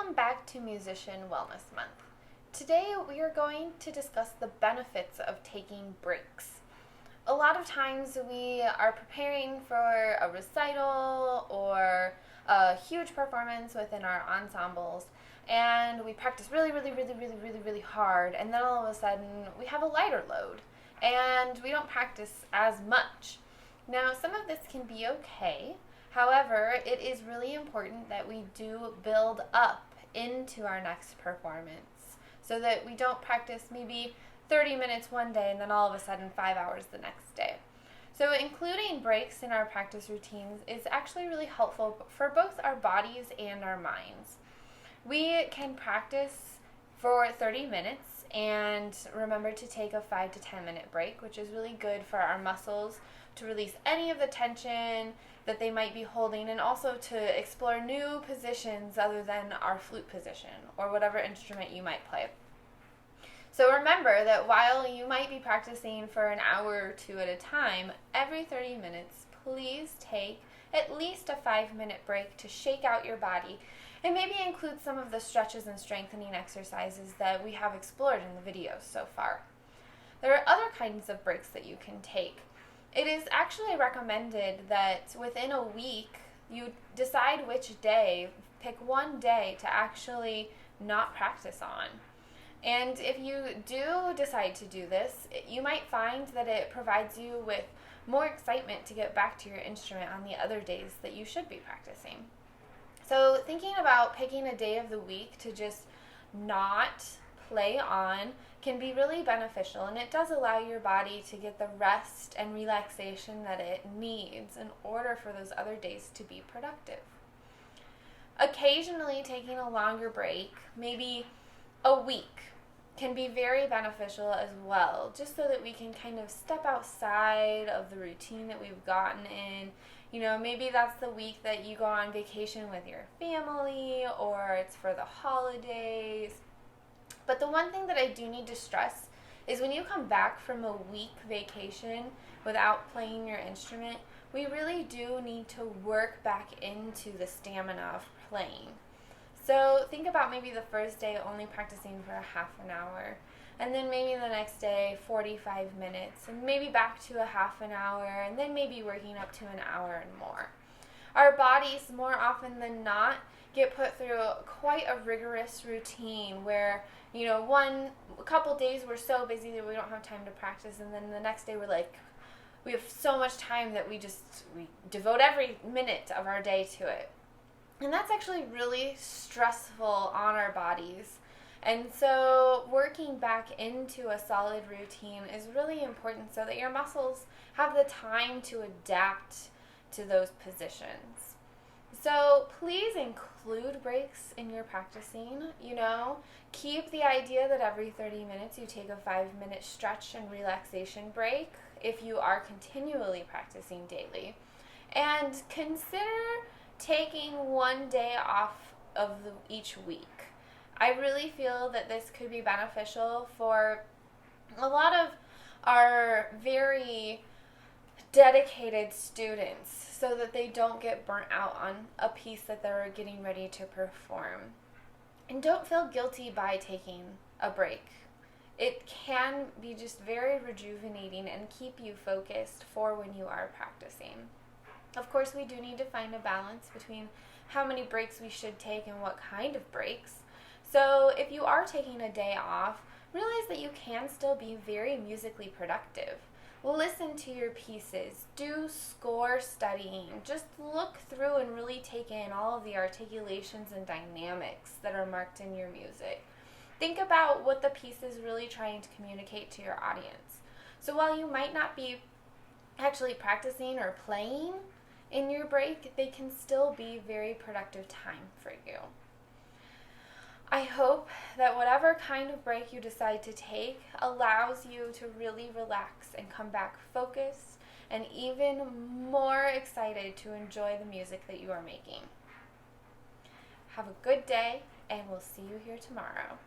Welcome back to Musician Wellness Month. Today we are going to discuss the benefits of taking breaks. A lot of times we are preparing for a recital or a huge performance within our ensembles, and we practice really hard, and then all of a sudden we have a lighter load and we don't practice as much. Now, some of this can be okay. However, it is really important that we do build up into our next performance so that we don't practice maybe 30 minutes one day and then all of a sudden 5 hours the next day. So including breaks in our practice routines is actually really helpful for both our bodies and our minds. We can practice for 30 minutes and remember to take a 5 to 10 minute break, which is really good for our muscles to release any of the tension that they might be holding, and also to explore new positions other than our flute position or whatever instrument you might play. So remember that while you might be practicing for an hour or two at a time, every 30 minutes, please take at least a 5-minute break to shake out your body and maybe include some of the stretches and strengthening exercises that we have explored in the videos so far. There are other kinds of breaks that you can take. It is actually recommended that within a week you decide which day, pick one day to actually not practice on. And if you do decide to do this, you might find that it provides you with more excitement to get back to your instrument on the other days that you should be practicing. So thinking about picking a day of the week to just not play on can be really beneficial, and it does allow your body to get the rest and relaxation that it needs in order for those other days to be productive. Occasionally taking a longer break, maybe a week, can be very beneficial as well, just so that we can kind of step outside of the routine that we've gotten in. You know, maybe that's the week that you go on vacation with your family, or it's for the holidays. But the one thing that I do need to stress is when you come back from a week vacation without playing your instrument, we really do need to work back into the stamina of playing. So think about maybe the first day only practicing for a half an hour, and then maybe the next day 45 minutes, and maybe back to a half an hour, and then maybe working up to an hour and more. Our bodies, more often than not, get put through quite a rigorous routine where, you know, a couple days we're so busy that we don't have time to practice, and then the next day we're like, we have so much time that we devote every minute of our day to it. And that's actually really stressful on our bodies. And so working back into a solid routine is really important so that your muscles have the time to adapt to those positions. So please include breaks in your practicing. You know, keep the idea that every 30 minutes you take a 5-minute stretch and relaxation break if you are continually practicing daily. And consider taking one day off of each week. I really feel that this could be beneficial for a lot of our very dedicated students so that they don't get burnt out on a piece that they're getting ready to perform. And don't feel guilty by taking a break. It can be just very rejuvenating and keep you focused for when you are practicing. Of course, we do need to find a balance between how many breaks we should take and what kind of breaks. So if you are taking a day off, realize that you can still be very musically productive. Listen to your pieces, do score studying, just look through and really take in all of the articulations and dynamics that are marked in your music. Think about what the piece is really trying to communicate to your audience. So while you might not be actually practicing or playing in your break, they can still be very productive time for you. I hope that whatever kind of break you decide to take allows you to really relax and come back focused and even more excited to enjoy the music that you are making. Have a good day, and we'll see you here tomorrow.